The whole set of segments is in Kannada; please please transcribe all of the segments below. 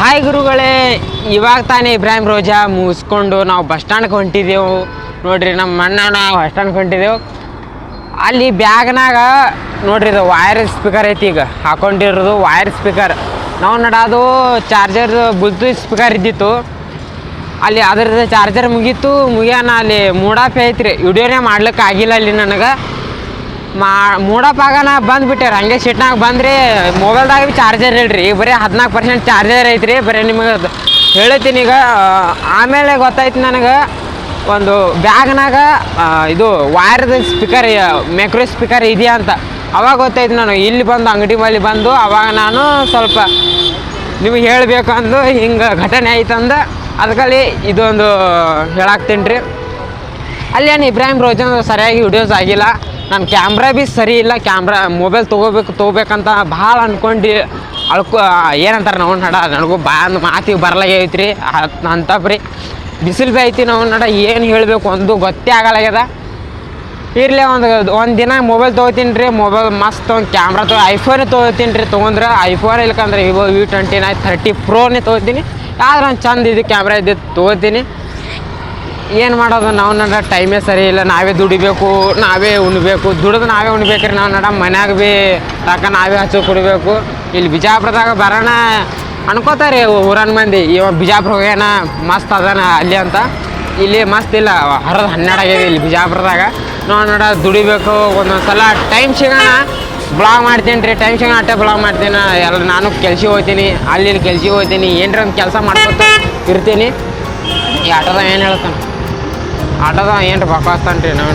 ಹಾಯ್ ಗುರುಗಳೇ, ಇವಾಗ ತಾನೇ ಇಬ್ರಾಹಿಂ ರೋಜಾ ಮುಗಿಸ್ಕೊಂಡು ನಾವು ಬಸ್ ಸ್ಟ್ಯಾಂಡ್ಗೆ ಹೊಂಟಿದ್ದೆವು ನೋಡ್ರಿ. ನಮ್ಮ ಅಣ್ಣ ಬಸ್ ಸ್ಟ್ಯಾಂಡ್ಗೆ ಹೊಂಟಿದ್ದೆವು. ಅಲ್ಲಿ ಬ್ಯಾಗ್ನಾಗ ನೋಡ್ರಿ ಇದು ವೈರ್ ಸ್ಪೀಕರ್ ಐತಿ. ಈಗ ಹಾಕೊಂಡಿರೋದು ವೈರ್ ಸ್ಪೀಕರ್. ನಾವು ನಡೋದು ಚಾರ್ಜರ್ ಬ್ಲೂಟೂತ್ ಸ್ಪೀಕರ್ ಇದ್ದಿತ್ತು. ಅಲ್ಲಿ ಅದ್ರದ್ದು ಚಾರ್ಜರ್ ಮುಗಿಯೋಣ ಅಲ್ಲಿ ಮೂಡಾಪ್ ಐತ್ರಿ. ವಿಡಿಯೋನೇ ಮಾಡ್ಲಿಕ್ಕೆ ಆಗಿಲ್ಲ ಅಲ್ಲಿ ನನಗೆ. ಮೂಡಪ್ ಆಗೋಣ ಬಂದುಬಿಟ್ಟಾರೆ. ಹಂಗೆ ಸಿಟ್ನಾಗ ಬಂದ್ರಿ. ಮೊಬೈಲ್ದಾಗ ಭೀ ಚಾರ್ಜರ್ ಇಲ್ರಿ, ಬರೀ 14% ಚಾರ್ಜರ್ ಐತ್ರಿ. ಬರೀ ನಿಮಗೆ ಹೇಳ್ತೀನಿ ಈಗ. ಆಮೇಲೆ ಗೊತ್ತಾಯ್ತು ನನಗೆ ಒಂದು ಬ್ಯಾಗ್ನಾಗ ಇದು ವೈರ್ದು ಸ್ಪೀಕರ್, ಮೈಕ್ರೋ ಸ್ಪೀಕರ್ ಇದೆಯಾ ಅಂತ. ಅವಾಗ ಗೊತ್ತಾಯ್ತು ನಾನು. ಇಲ್ಲಿ ಬಂದು ಅಂಗಡಿ ಮೇಲೆ ಬಂದು ಅವಾಗ ನಾನು ಸ್ವಲ್ಪ ನಿಮಗೆ ಹೇಳಬೇಕು ಅಂದು ಹಿಂಗೆ ಘಟನೆ ಆಯ್ತಂದು ಅದಕ್ಕಲ್ಲಿ ಇದೊಂದು ಹೇಳಾಕ್ತೀನಿ ರೀ. ಅಲ್ಲಿ ಏನು ಇಬ್ರಾಹಿಂ ರೋಜಾ ಸರಿಯಾಗಿ ವಿಡಿಯೋಸ್ ಆಗಿಲ್ಲ. ನನ್ನ ಕ್ಯಾಮ್ರಾ ಭೀ ಸರಿ ಇಲ್ಲ. ಮೊಬೈಲ್ ತೊಗೋಬೇಕಂತ ಭಾಳ ಅಂದ್ಕೊಂಡು ಏನಂತಾರೆ ನಾವು ನಡ ನನಗೂ ಮಾತಿಗೆ ಬರ್ಲಾಗೈತ್ರಿ ಅಂತ ಬರೀ ಬಿಸಿಲು ಭೀ ಐತಿ. ನಾವು ನಡ ಏನು ಹೇಳಬೇಕು ಒಂದು ಗೊತ್ತೇ ಆಗಲಾಗ್ಯದ. ಇರಲಿ ಒಂದು ದಿನ ಮೊಬೈಲ್ ತೊಗೋತೀನಿ ರೀ. ಮೊಬೈಲ್ ಮಸ್ತ್ ಒಂದು ಕ್ಯಾಮ್ರಾ ಐಫೋನೇ ತೊಗೋತೀನಿ ರೀ. ತೊಗೊಂಡ್ರೆ ಐಫೋನ್ ಇಲ್ಲಕಂದ್ರೆ ವಿವೋ V29 30 ಪ್ರೋನೇ ತೊಗೋತೀನಿ. ಆದ್ರೆ ಒಂದು ಚಂದ ಇದು ಕ್ಯಾಮ್ರಾ ಇದ್ದಿದ್ದು ತೊಗೋತೀನಿ. ಏನು ಮಾಡೋದು, ನಾವು ನಡ ಟೈಮೇ ಸರಿ ಇಲ್ಲ. ನಾವೇ ದುಡಿಬೇಕು, ನಾವೇ ಉಣ್ಬೇಕು. ದುಡಿದು ನಾವೇ ಉಣ್ಬೇಕ್ರಿ. ನಾವು ನಡ ಮನ್ಯಾಗ ಭೀ ತಕ್ಕ ನಾವೇ ಹಚ್ಚಿ ಕೊಡಬೇಕು. ಇಲ್ಲಿ ಬಿಜಾಪುರದಾಗ ಬರೋಣ ಅನ್ಕೋತಾರೆ ಊರನ್ ಮಂದಿ, ಇವ ಬಿಜಾಪುರ ಹೋಗ್ಯಾನ ಮಸ್ತ್ ಅದಾನ ಅಲ್ಲಿ ಅಂತ. ಇಲ್ಲಿ ಮಸ್ತ್ ಇಲ್ಲ, 12 ಆಗ್ಯದ ಇಲ್ಲಿ ಬಿಜಾಪುರದಾಗ. ನಾವು ನಡ ದುಡಿಬೇಕು. ಒಂದೊಂದು ಸಲ ಟೈಮ್ ಸಿಗೋಣ ಬ್ಲಾಗ್ ಮಾಡ್ತೀನಿ ರೀ. ಟೈಮ್ ಸಿಗೋಣ ಅಟ್ಟೆ ಬ್ಲಾಗ್ ಮಾಡ್ತೀನಿ. ಎಲ್ಲ ನಾನು ಕೆಲ್ಸ ಹೋಗ್ತೀನಿ, ಅಲ್ಲಿ ಕೆಲ್ಸ ಹೋಗ್ತೀನಿ. ಏನರ ಒಂದು ಕೆಲಸ ಮಾಡ್ಕೊತ ಇರ್ತೀನಿ. ಈ ಆಟೋದಾಗ ಏನು ಹೇಳ್ತಾನೆ, ಆಟೋದಾಗ ಏನು ಬಕ್ವಾಸ್ತಾನೆ ರೀ. ನಾವು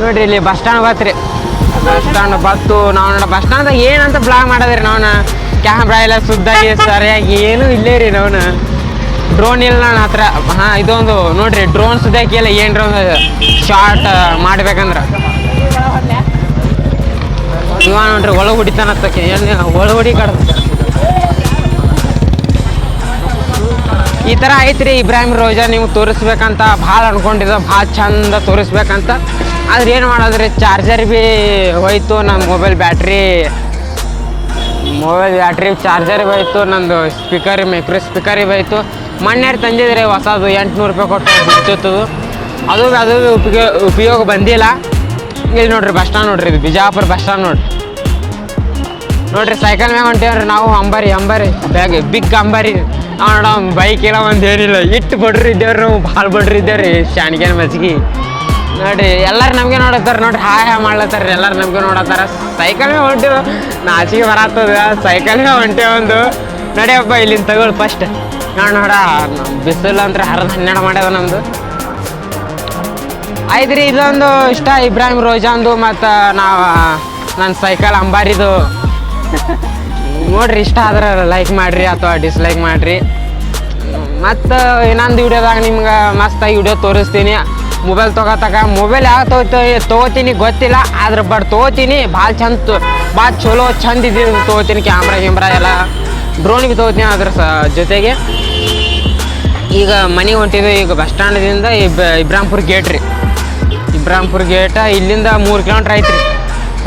ನೋಡ್ರಿ ಇಲ್ಲಿ ಬಸ್ ಸ್ಟ್ಯಾಂಡ್ ಬತ್ರಿ. ಬಸ್ ಸ್ಟ್ಯಾಂಡ್ ಬತ್ತು. ನಾವು ಬಸ್ ಸ್ಟ್ಯಾಂಡ್ದಾಗ ಏನಂತ ಬ್ಲಾಗ್ ಮಾಡೋದ್ರಿ. ನಾವು ಕ್ಯಾಮ್ರಾ ಎಲ್ಲ ಸುದ್ದಾಗಿ ಸರಿಯಾಗಿ ಏನೂ ಇಲ್ಲೇ ರೀ. ನಾವು ಡ್ರೋನ್ ಇಲ್ಲ ನನ್ನ ಹತ್ರ. ಇದೊಂದು ನೋಡ್ರಿ ಡ್ರೋನ್ ಸುದ್ದಾಕಿ ಎಲ್ಲ ಏನರ ಒಂದು ಶಾರ್ಟ್ ಮಾಡ್ಬೇಕಂದ್ರೆ ಇವ ನೋಡ್ರಿ ಒಳಗೆ ಹೊಡಿತಾನತ್ತಕ್ಕೆ ಒಳಗೆ ಹೊಡಿ ಕಡ್ದ ಈ ಥರ ಐತ್ರಿ. ಇಬ್ರಾಹಿಂ ರೋಜಾ ನೀವು ತೋರಿಸ್ಬೇಕಂತ ಭಾಳ ಅನ್ಕೊಂಡಿದ್ದ, ಭಾಳ ಚಂದ ತೋರಿಸ್ಬೇಕಂತ. ಆದ್ರೆ ಏನು ಮಾಡೋದ್ರಿ, ಚಾರ್ಜರ್ ಭೀ ಹೋಯ್ತು. ನನ್ನ ಮೊಬೈಲ್ ಬ್ಯಾಟ್ರಿ ಚಾರ್ಜರ್ ಹೋಯ್ತು. ನಂದು ಸ್ಪೀಕರ್ ಮೈಕ್ರೋ ಸ್ಪೀಕರ್ ಹೋಯ್ತು. ಮೊನ್ನೆ ತಂದಿದ್ರೆ ಹೊಸದು 800 ರೂಪಾಯಿ ಕೊಟ್ಟು ಬಿಡ್ತಿತ್ತು. ಅದು ಉಪಯೋಗ ಬಂದಿಲ್ಲ. ಇಲ್ಲಿ ನೋಡ್ರಿ ಬಸ್ ಸ್ಟ್ಯಾಂಡ್ ನೋಡ್ರಿ, ಇದು ಬಿಜಾಪುರ ಬಸ್ ಸ್ಟ್ಯಾಂಡ್ ನೋಡ್ರಿ. ಸೈಕಲ್ ಮ್ಯಾಗ ಹೊಂಟೇವ್ರಿ ನಾವು. ಅಂಬಾರಿ ಬ್ಯಾಗ್ ಬಿಗ್ ಅಂಬಾರಿ. ನೋಡ ಬೈಕ್ ಎಲ್ಲ ಒಂದು ಏನಿಲ್ಲ. ಇಟ್ಟು ಬಡ್ರಿ ಇದ್ದೇವ್ರಿ ನಾವು, ಭಾಳ ಬಡ್ರಿ ಇದ್ದೇವ್ರಿ. ಶಾನ್ಗೇನ ಮಜ್ಗಿ ನೋಡ್ರಿ. ಎಲ್ಲರೂ ನಮಗೆ ನೋಡತ್ತಾರ ನೋಡ್ರಿ, ಹಾಯ್ ಮಾಡ್ಲತ್ತಾರ. ಎಲ್ಲರೂ ನಮಗೆ ನೋಡತ್ತಾರ. ಸೈಕಲ್ ಮ್ಯಾಗ ಹೊಂಟೇವ, ನಾಚಿಗೆ ಬರತ್ತದ. ಸೈಕಲ್ ಮ್ಯಾಗ ಹೊಂಟೇವ ಒಂದು ನಡೆಯಪ್ಪ ಇಲ್ಲಿಂದ ತಗೊಳ್ಳಿ ಫಸ್ಟ್. ನೋಡ ಬಿಸಿಲು ಅಂದ್ರೆ 12 ಮಾಡ್ಯದ ನಮ್ದು. ಆಯ್ತು ಇದೊಂದು ಇಷ್ಟ ಇಬ್ರಾಹಿಂ ರೋಜಾಂದು. ಮತ್ತು ನನ್ನ ಸೈಕಲ್ ಅಂಬಾರಿದು ನೋಡ್ರಿ. ಇಷ್ಟ ಆದ್ರೆ ಲೈಕ್ ಮಾಡಿರಿ ಅಥವಾ ಡಿಸ್ಲೈಕ್ ಮಾಡಿರಿ. ಮತ್ತು ಇನ್ನೊಂದು ವಿಡಿಯೋದಾಗ ನಿಮ್ಗೆ ಮಸ್ತಾಗಿ ವಿಡಿಯೋ ತೋರಿಸ್ತೀನಿ. ಮೊಬೈಲ್ ಮೊಬೈಲ್ ಯಾವ ತೊಗೋತೀನಿ ಗೊತ್ತಿಲ್ಲ. ಆದ್ರೆ ತೊಗೋತೀನಿ. ಭಾಳ ಚಲೋ ಚಂದ ಇದ್ದಿದ್ದು ತೊಗೋತೀನಿ. ಕ್ಯಾಮ್ರಾ ಎಲ್ಲ ಡ್ರೋನ್ ಭೀ ತೊಗೋತೀನಿ ಅದ್ರ ಜೊತೆಗೆ. ಈಗ ಮನೆಗೆ ಹೊಂಟಿದ್ವಿ. ಈಗ ಬಸ್ ಸ್ಟ್ಯಾಂಡ್ದಿಂದ ಇಬ್ರಾಹಿಂಪುರ ಗೇಟ್ ರೀ. ಇಬ್ರಾಹಿಂಪುರ ಗೇಟ ಇಲ್ಲಿಂದ 3 ಕಿಲೋಮೀಟ್ರ್ ಐತ್ರಿ.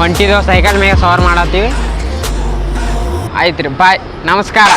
ಹೊಂಟಿದ್ದೇವೆ ಸೈಕಲ್ ಮೇಲೆ ಸವಾರ್ ಮಾಡತ್ತೀವಿ. ಆಯ್ತು ರೀ, ಬಾಯ್, ನಮಸ್ಕಾರ.